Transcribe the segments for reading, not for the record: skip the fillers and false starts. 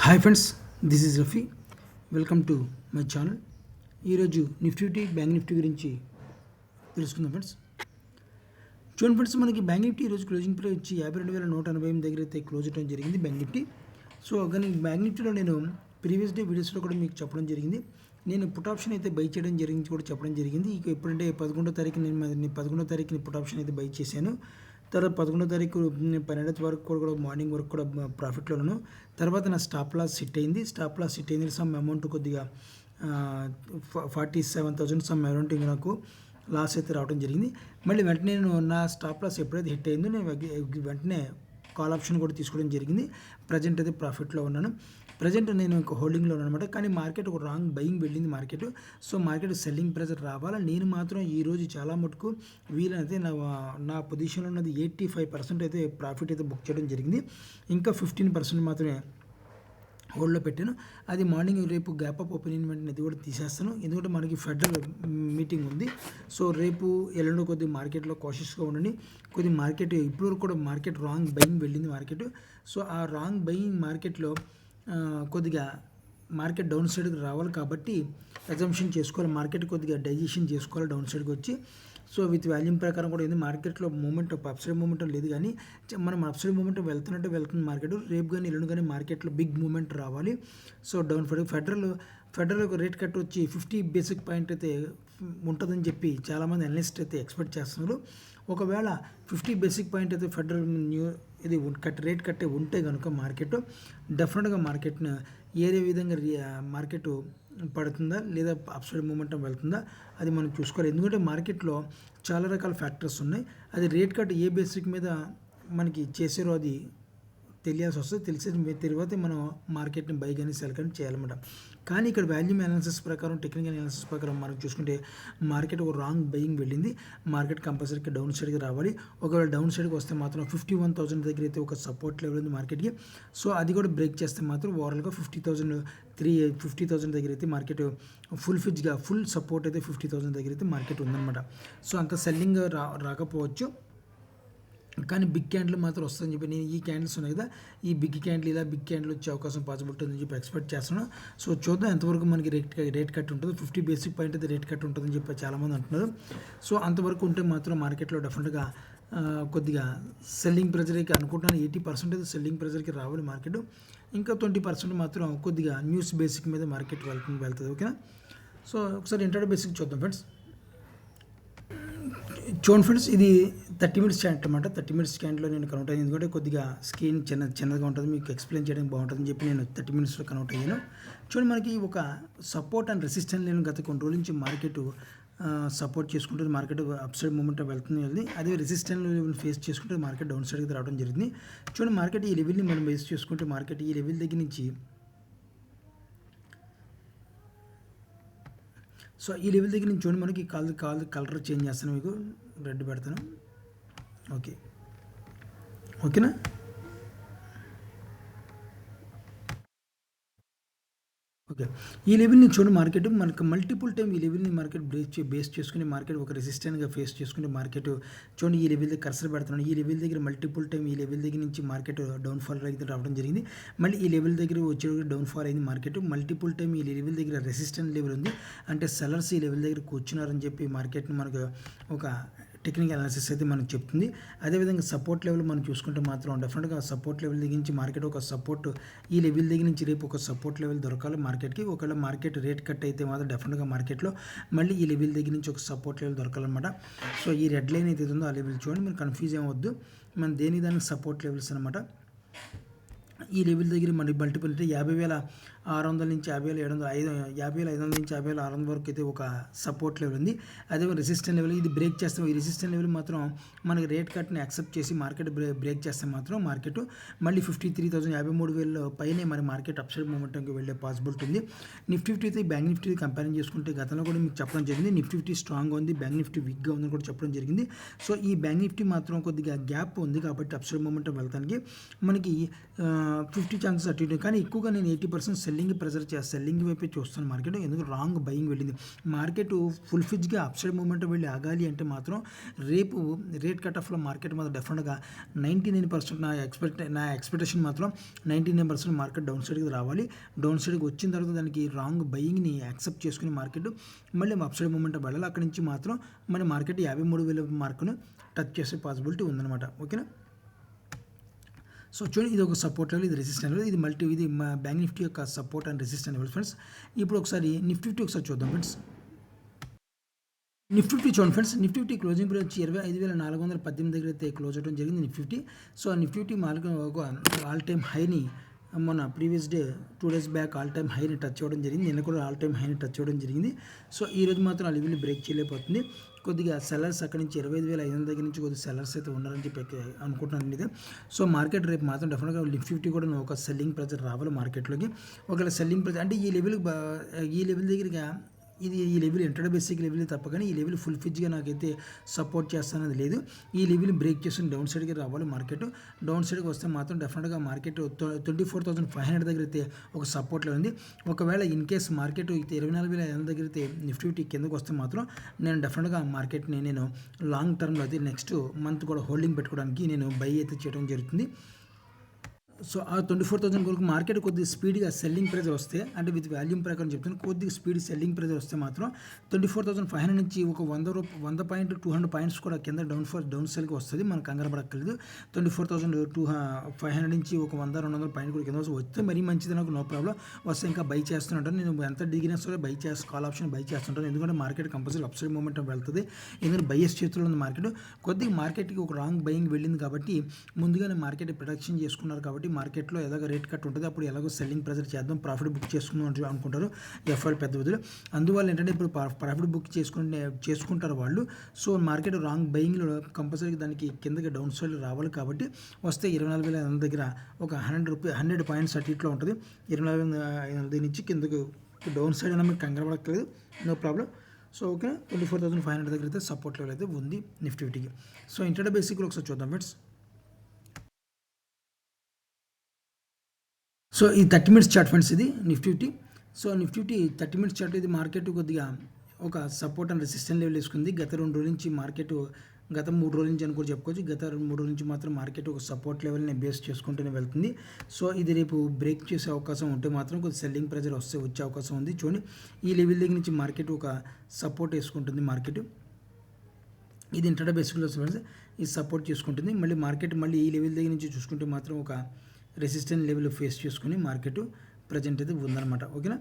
Hi friends, this is Rafi. Welcome to my channel. ఈరోజు Nifty bank Nifty గురించి తెలుసుకుందాం friends. చూడండి ఫ్రెండ్స్, మనకి బ్యాంక్ నిఫ్టీ ఈరోజు క్లోజింగ్ ప్రైస్ వచ్చి 52,188 దగ్గర అయితే క్లోజ్ అవడం జరిగింది బ్యాంక్ నిఫ్టీ. సో కానీ బ్యాంక్ నిఫ్టీలో నేను ప్రీవియస్ డే వీడియోస్లో కూడా మీకు చెప్పడం జరిగింది. నేను పుట్ ఆప్షన్ అయితే బై చేయడం జరిగింది కూడా చెప్పడం జరిగింది. ఇక ఎప్పుడంటే 11వ తారీఖు నేను 11వ తారీఖుని పుట్ ఆప్షన్ అయితే బై చేశాను. తర్వాత 11వ తారీఖు 12వ వరకు కూడా మార్నింగ్ వరకు కూడా ప్రాఫిట్లో ఉన్నాను. తర్వాత నా స్టాప్ లాస్ హిట్ అయింది. సమ్ అమౌంట్ కొద్దిగా 47,000 సమ్ అమౌంట్ నాకు లాస్ అయితే రావడం జరిగింది. మళ్ళీ వెంటనే నేను నా స్టాప్ లాస్ ఎప్పుడైతే హిట్ అయిందో నేను వెంటనే కాల్ ఆప్షన్ కూడా తీసుకోవడం జరిగింది. ప్రజెంట్ అయితే ప్రాఫిట్లో ఉన్నాను. ప్రజెంట్ నేను ఇంకా హోల్డింగ్లో ఉన్నాను అనమాట. కానీ మార్కెట్ ఒక రాంగ్ బయింగ్ వెళ్ళింది market. So market selling pressure రావాలా. నేను మాత్రం ఈరోజు చాలా మటుకు వీలైతే నా పొజిషన్లో ఉన్నది 85% అయితే ప్రాఫిట్ అయితే బుక్ చేయడం జరిగింది. ఇంకా 15% మాత్రమే హోల్డ్లో పెట్టాను. అది మార్నింగ్ రేపు గ్యాప్ అప్ ఓపెనింగ్ వెంటనే ఇది కూడా తీసేస్తాను. ఎందుకంటే మనకి ఫెడరల్ మీటింగ్ ఉంది. సో రేపు ఎల్లుండి కొద్దిగా మార్కెట్లో కాషియస్గా ఉండండి. కొద్ది మార్కెట్ ఇప్పటివరకు కూడా మార్కెట్ రాంగ్ బయింగ్ వెళ్ళింది మార్కెట్. సో ఆ రాంగ్ బయింగ్ మార్కెట్లో కొద్దిగా మార్కెట్ డౌన్ సైడ్కి రావాలి కాబట్టి అజంప్షన్ చేసుకోవాలి. మార్కెట్ కొద్దిగా డైజెషన్ చేసుకోవాలి డౌన్ సైడ్కి వచ్చి. సో విత్ వాల్యూమ్ ప్రకారం కూడా ఏంది మార్కెట్లో మూమెంట్ అప్సైడ్ మూమెంట్ లేదు. కానీ మనం అప్సైడ్ మూమెంట్ వెళ్తుంది మార్కెట్. రేపు కానీ ఎల్లుండి కానీ మార్కెట్లో బిగ్ మూమెంట్ రావాలి. So down federal rate cut వచ్చి 50 బేసిక్ పాయింట్ అయితే ఉంటుందని చెప్పి చాలామంది అనలిస్ట్ అయితే ఎక్స్పెక్ట్ చేస్తున్నారు. ఒకవేళ 50 బేసిక్ పాయింట్ అయితే ఫెడరల్ ఇది రేట్ కట్టే ఉంటే కనుక మార్కెట్ డెఫినెట్గా మార్కెట్ను ఏదే విధంగా మార్కెట్ పడుతుందా లేదా అప్సైడ్ మూమెంటం వెళ్తుందా అది మనం చూసుకోవాలి. ఎందుకంటే మార్కెట్లో చాలా రకాల ఫ్యాక్టర్స్ ఉన్నాయి. అది రేట్ కట్ ఏ బేసిక్ మీద మనకి చేసారో అది తెలియాల్సి వస్తుంది. తెలిసిన తర్వాత మనం మార్కెట్ని బై కానీ సెల్ కానీ చేయాలన్నమాట. కానీ ఇక్కడ వాల్యూమ్ అనాలిసిస్ ప్రకారం టెక్నికల్ అనాలిసిస్ ప్రకారం మనం చూసుకుంటే మార్కెట్ ఒక రాంగ్ బయింగ్ వెళ్ళింది. మార్కెట్ కంపల్సరీగా డౌన్ సైడ్కి రావాలి. ఒకవేళ డౌన్ సైడ్కి వస్తే మాత్రం 51,000 దగ్గర అయితే ఒక సపోర్ట్ లెవెల్ ఉంది మార్కెట్కి. సో అది కూడా బ్రేక్ చేస్తే మాత్రం ఓవరాల్గా 50,000 దగ్గర అయితే మార్కెట్ ఫుల్ సపోర్ట్ అయితే 50,000 దగ్గర అయితే మార్కెట్ ఉందన్నమాట. సో అంత సెల్లింగ్ రాకపోవచ్చు, కానీ బిగ్ క్యాండిల్ మాత్రం వస్తుందని చెప్పి నేను ఈ క్యాండిల్స్ ఉన్నాయి కదా, ఈ బిగ్ క్యాండిల్ వచ్చే అవకాశం పాసిబిలిటీ ఉందని చెప్పి ఎక్స్పెక్ట్ చేస్తున్నాను. సో చూద్దాం ఎంతవరకు మనకి రేట్ కట్ ఉంటుంది. 50 బేసిక్ పాయింట్ అయితే రేట్ కట్ ఉంటుందని చెప్పి చాలామంది అంటున్నారు. సో అంతవరకు ఉంటే మాత్రం మార్కెట్లో డెఫినెట్గా కొద్దిగా సెల్లింగ్ ప్రెజర్కి అనుకుంటున్నాను. 80% అయితే సెల్లింగ్ ప్రెజర్కి రావాలి మార్కెట్. ఇంకా 20% మాత్రం కొద్దిగా న్యూస్ బేసిక్ మీద మార్కెట్ వెళ్తుంది. ఓకేనా. సో ఒకసారి ఇంట్రాడే బేసిక్ చూద్దాం ఫ్రెండ్స్. చూడండి ఫ్రెండ్స్, ఇది 30 మినిట్స్ క్యాండిల్ అనమాట. 30 మినిట్స్ క్యాండిల్లో నేను కనౌట్ అయ్యాను. ఎందుకంటే కొద్దిగా స్క్రీన్ చిన్నగా ఉంటుంది, మీకు ఎక్స్ప్లెయిన్ చేయడానికి బాగుంటుందని చెప్పి నేను 30 మినిట్స్లో కనౌట్ అయ్యాను. చూడండి, మనకి ఒక సపోర్ట్ అండ్ రెసిస్టెన్స్ నేను గత కొన్ని రోజుల నుంచి మార్కెట్ సపోర్ట్ చేసుకుంటుంది. మార్కెట్ అప్ సైడ్ మూమెంట్ వెళ్తుంది. అదే రెసిస్టెన్స్ లెవెల్ ఫేస్ చేసుకుంటే మార్కెట్ డౌన్ సైడ్కి రావడం జరిగింది. చూడండి, మార్కెట్ ఈ లెవెల్ని మనం బేస్ చేసుకుంటే మార్కెట్ ఈ లెవెల్ దగ్గర నుంచి చూడండి మనకి కలర్ చేంజ్ చేస్తాను, మీకు రెడ్ పెడతాను. ఓకేనా. ఓకే, ఈ లెవెల్ని చూడండి మార్కెట్ మనకు మల్టిపుల్ టైం ఈ లెవెల్ని మార్కెట్ బేస్ చేసుకుని మార్కెట్ ఒక రెసిస్టెంట్గా ఫేస్ చేసుకుని మార్కెట్ చూడండి ఈ లెవెల్ దగ్గర కర్సర్ పెడుతున్నాను. ఈ లెవెల్ దగ్గర మల్టిపుల్ టైం ఈ లెవెల్ దగ్గర నుంచి మార్కెట్ డౌన్ఫాల్ అయితే రావడం జరిగింది. మళ్ళీ ఈ లెవెల్ దగ్గర వచ్చే డౌన్ఫాల్ అయింది మార్కెట్. మల్టిపుల్ టైం ఈ లెవెల్ దగ్గర రెసిస్టెంట్ లెవెల్ ఉంది, అంటే సెల్లర్స్ ఈ లెవెల్ దగ్గర కూర్చున్నారని చెప్పి మార్కెట్ని మనకు ఒక టెక్నికల్ అనాలిసిస్ అయితే మనకు చెప్తుంది. అదేవిధంగా సపోర్ట్ లెవెల్ మనం చూసుకుంటే మాత్రం డెఫినెట్గా సపోర్ట్ లెవెల్ దగ్గర నుంచి మార్కెట్ ఒక సపోర్ట్ ఈ లెవెల్ దగ్గర నుంచి రేపు ఒక సపోర్ట్ లెవెల్ దొరకాలి మార్కెట్కి. ఒకవేళ మార్కెట్ రేట్ కట్ అయితే మాత్రం డెఫినెట్గా మార్కెట్లో మళ్ళీ ఈ లెవెల్ దగ్గర నుంచి ఒక సపోర్ట్ లెవెల్ దొరకాలన్నమాట. సో ఈ రెడ్ లైన్ అయితే ఉందో ఆ లెవెల్ చూడండి, మీరు కన్ఫ్యూజ్ ఏమవద్దు. మనం దానికి సపోర్ట్ లెవెల్స్ అనమాట. ఈ లెవెల్ దగ్గర మనకి మల్టిపుల్ అంటే 50,600 నుంచి 50,500 నుంచి 50,600 వరకు అయితే ఒక సపోర్ట్ లెవెల్ ఉంది. అదే రెసిస్టెంట్ లెవెల్ ఇది బ్రేక్ చేస్తాం. ఈ రెసిస్టెంట్ లెవెల్ మాత్రం మనకి రేట్ కట్ని యాక్సెప్ట్ చేసి మార్కెట్ బ్రేక్ చేస్తే మాత్రం మార్కెట్ మళ్ళీ 53,000 53,000 పైనే మరి మార్కెట్ అప్సైడ్ మూమెంట్కి వెళ్ళే పాసిబిలిటీ ఉంది. నిఫ్టీ అయితే బ్యాంక్ నిఫ్టీ కంపేర్ చేసుకుంటే గతంలో కూడా మీకు చెప్పడం జరిగింది. నిఫ్టీ స్ట్రాంగ్గా ఉంది, బ్యాంక్ నిఫ్టీ వీక్గా ఉందని కూడా చెప్పడం జరిగింది. సో ఈ బ్యాంక్ నిఫ్టీ మాత్రం కొద్దిగా గ్యాప్ ఉంది కాబట్టి అప్సైడ్ మూమెంట్ వెళ్తానికి మనకి 50 ఛాన్సెస్ అటు ఇటు, కానీ ఎక్కువగా నేను 80% సెల్లింగ్ ప్రెజర్ సెల్లింగ్ వైపే చూస్తాను మార్కెట్. ఎందుకు రాంగ్ బయింగ్ వెళ్ళింది మార్కెట్ ఫుల్ ఫిజ్గా అప్ సైడ్ మూమెంట్ వెళ్ళి ఆగాలి అంటే మాత్రం రేపు రేట్ కట్ ఆఫ్లో మార్కెట్ మాత్రం డెఫినెట్గా 99% నా ఎక్స్పెక్టేషన్ మాత్రం 99% మార్కెట్ డౌన్ సైడ్కి రావాలి. డౌన్ సైడ్కి వచ్చిన తర్వాత దానికి రాంగ్ బయింగ్ని యాక్సెప్ట్ చేసుకుని మార్కెట్ మళ్ళీ అప్ సైడ్ మూమెంట్ వెళ్ళాలి. అక్కడి నుంచి మాత్రం మన మార్కెట్ 53,000 మార్కును టచ్ చేసే పాసిబిలిటీ ఉందన్నమాట. ఓకేనా. సో చూడండి, ఇది ఒక సపోర్ట్ లెవెల్, ఇది రెసిస్టెంట్ లెవెల్, ఇది బ్యాంక్ నిఫ్టీ యొక్క support and resistant level friends. ఇప్పుడు ఒకసారి నిఫ్టీ ఒకసారి చూద్దాం ఫ్రెండ్స్. నిఫ్టీ చూడండి ఫ్రెండ్స్, నిఫ్టీ క్లోజింగ్ ప్రైస్ వచ్చి 25,418 దగ్గర అయితే క్లోజ్ అవడం జరిగింది నిఫ్టీ. సో నిఫ్టీ ఒక ఆల్ టైమ్ హైని మొన్న previous day 2 days back all time హైని టచ్ అవ్వడం జరిగింది. నిన్న కూడా ఆల్ టైమ్ హైని టచ్ అవ్వడం జరిగింది. సో ఈ రోజు మాత్రం ఆ లెవెల్ని బ్రేక్ చేయలేకపోతుంది. కొద్దిగా సెల్లర్స్ అక్కడి నుంచి 25,500 దగ్గర నుంచి కొద్దిగా సెల్లర్స్ అయితే ఉన్నారని చెప్పి అనుకుంటున్నాను ఇది. సో మార్కెట్ రేపు మాత్రం డెఫినెట్గా నిఫ్టీ కూడా ఒక సెల్లింగ్ ప్రెజర్ రావాలి మార్కెట్లోకి. ఒకవేళ సెల్లింగ్ ప్రెజర్ అంటే ఈ లెవెల్ దగ్గరగా ఈ లెవెల్ ఇంటర్ బేసిక్ లెవెల్ తప్ప కానీ ఈ లెవెల్ ఫుల్ ఫిజ్గా నాకైతే సపోర్ట్ చేస్తానది లేదు. ఈ లెవెల్ బ్రేక్ చేసి డౌన్ సైడ్కి రావాలి మార్కెట్. డౌన్ సైడ్కి వస్తే మాత్రం డెఫినెట్గా మార్కెట్ 24,500 దగ్గర అయితే ఒక సపోర్ట్లో ఉంది. ఒకవేళ ఇన్ కేస్ మార్కెట్ 24,500 దగ్గర అయితే నిఫ్టీ కిందకు వస్తే మాత్రం నేను డెఫినెట్గా మార్కెట్ని నేను లాంగ్ టర్మ్లో అయితే నెక్స్ట్ మంత్ కూడా హోల్డింగ్ పెట్టుకోవడానికి నేను బై అయితే చేయడం జరుగుతుంది. సో ఆ 24,000 వరకు మార్కెట్ కొద్దిగా స్పీడ్గా సెల్లింగ్ ప్రైజర్ వస్తే, అంటే విత్ వాల్యూమ్ ప్రకారం చెప్తాను, కొద్దిగా స్పీడ్ సెల్లింగ్ ప్రైజర్ వస్తే మాత్రం 24,500 నుంచి ఒక 100 పాయింట్ 200 పాయింట్స్ కూడా కింద డౌన్ సెల్కి వస్తుంది. మనకు కంగారు పడక్కర్లేదు. 24,500 నుంచి ఒక 100-200 పాయింట్ కూడా కింద వస్తే మరీ మంచిది, నాకు నో ప్రాబ్లం. వస్తే ఇంకా బై చేస్తుంటాను. నేను ఎంత దిగినా సరే కాల్ ఆప్షన్ బై చేస్తుంటాను. ఎందుకంటే market compulsory upside movement వెళ్తుంది. ఎందుకంటే బయ్యర్స్ చేతుల్లో ఉంది మార్కెట్. కొద్దిగా మార్కెట్కి ఒక రాంగ్ బయింగ్ వెళ్ళింది కాబట్టి ముందుగానే మార్కెట్ ప్రొడక్షన్ చేసుకున్నారు కాబట్టి మార్కెట్లో ఎలాగో రేట్ కట్ ఉంటుంది. అప్పుడు ఎలాగో సెల్లింగ్ ప్రెజర్ చేద్దాం, ప్రాఫిట్ బుక్ చేసుకుందాం అనుకుంటారు ఎఫ్ఐ పెద్ద వదిలి. అందువల్ల ఏంటంటే ఇప్పుడు ప్రాఫిట్ బుక్ చేసుకుంటారు వాళ్ళు. సో మార్కెట్ రాంగ్ బయింగ్లో కంపల్సరీ దానికి కిందకి డౌన్ సైడ్ రావాలి కాబట్టి వస్తే 24,500 దగ్గర ఒక 100 పాయింట్స్ అటు ఇట్లో ఉంటుంది. 24,500 నుంచి కిందకు డౌన్ సైడ్ అయినా మీకు కంగారు పడక్కలేదు, నో ప్రాబ్లం. సో ఓకే, 24,500 దగ్గర అయితే సపోర్ట్ లెవెల్ అయితే ఉంది నిఫ్టీకి. సో ఇంటర్డే బేసిక్లో ఒకసారి చూద్దాం ఫ్రెండ్స్. సో ఈ 30 minutes చార్ట్ ఫ్రెండ్స్, ఇది Nifty. So Nifty 30 minutes chart, ఇది మార్కెట్ కొద్దిగా ఒక సపోర్ట్ అండ్ రెసిస్టెంట్ లెవెల్ వేసుకుంది. గత 2 రోజుల నుంచి మార్కెట్, గత 3 రోజుల నుంచి అని కూడా చెప్పుకోవచ్చు. గత 3 రోజుల నుంచి మాత్రం మార్కెట్ ఒక సపోర్ట్ లెవెల్ని బేస్ చేసుకుంటూనే వెళ్తుంది. సో ఇది రేపు బ్రేక్ చేసే అవకాశం ఉంటే మాత్రం కొద్ది సెల్లింగ్ ప్రెజర్ వచ్చే అవకాశం ఉంది. చూడండి, ఈ లెవెల్ దగ్గర నుంచి మార్కెట్ ఒక సపోర్ట్ వేసుకుంటుంది మార్కెట్. ఇది ఇంటర్డే బేసిక్లో ఇది సపోర్ట్ చేసుకుంటుంది. మళ్ళీ మార్కెట్ మళ్ళీ ఈ లెవెల్ దగ్గర నుంచి చూసుకుంటే మాత్రం ఒక రెసిస్టెంట్ లెవెల్ ఫేస్ చేసుకుని మార్కెట్ ప్రజెంట్ అయితే ఉందన్నమాట. ఓకేనా.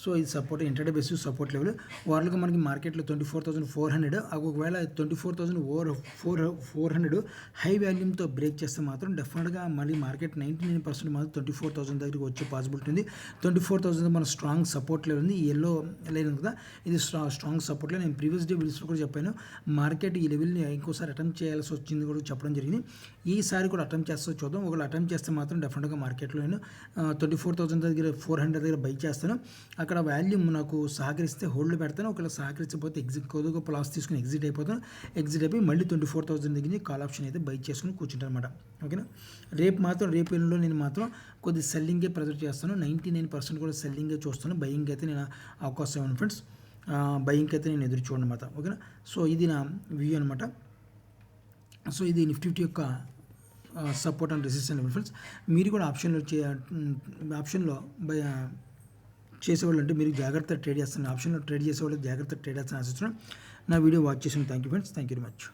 సో ఇది support intraday basis support level. వాళ్ళకి మనకి మార్కెట్లో 24,400, ఒకవేళ 24,400 హై వాల్యూమ్తో బ్రేక్ చేస్తే మాత్రం డెఫినెట్గా మళ్ళీ మార్కెట్ 99% మాత్రం 24,000 దగ్గరికి వచ్చే పాసిబిలిటీ ఉంది. 24,000 మన స్ట్రాంగ్ సపోర్ట్ లెవెల్ ఉంది. ఈ ఎల్లో లైన్ ఉంది కదా, ఇది స్ట్రాంగ్ సపోర్ట్ లెవెల్. నేను ప్రీవియస్ డే వీడియోస్లో కూడా చెప్పాను, మార్కెట్ ఈ లెవెల్ని ఇంకోసారి అటెంప్ట్ చేయాల్సి వచ్చింది కూడా చెప్పడం జరిగింది. ఈసారి కూడా అటెంప్ట్ చేస్తే చూద్దాం. ఒకవేళ అటెంప్ట్ చేస్తే మాత్రం డెఫినెట్గా మార్కెట్లో నేను 24,000 దగ్గర 400 దగ్గర బై చేస్తాను. అక్కడ వాల్యూమ్ నాకు సహకరిస్తే హోల్డ్ పెడతాను. ఒకవేళ సహకరించకపోతే కొద్దిగా లాస్ తీసుకుని ఎగ్జిట్ అయిపోయి మళ్ళీ 24,000 దగ్గర నుంచి కాల్ ఆప్షన్ అయితే బై చేసుకుని కూర్చుంటాను అనమాట. ఓకేనా. రేపు ఎల్లులో నేను మాత్రం కొద్ది సెల్లింగే ప్రెజర్ చేస్తాను. 99% కూడా సెల్లింగే చూస్తాను. బయింగ్ అయితే నేను అవకాశం ఇవ్వను ఫ్రెండ్స్. బయింగ్కి అయితే నేను ఎదురు చూడను అనమాట. ఓకేనా. సో ఇది నా వ్యూ అనమాట. సో ఇది నిఫ్టీ యొక్క support and resistant level friends. మీరు కూడా ఆప్షన్లో చేసేవాళ్ళు అంటే మీరు జాగ్రత్త ట్రేడ్ చేస్తున్నారు. ఆప్షన్లో ట్రేడ్ చేసేవాళ్ళు జాగ్రత్త ట్రేడ్ చేస్తాను ఆశిస్తున్నాను. నా వీడియో వాచ్ చేసిన thank you friends. Thank you very much.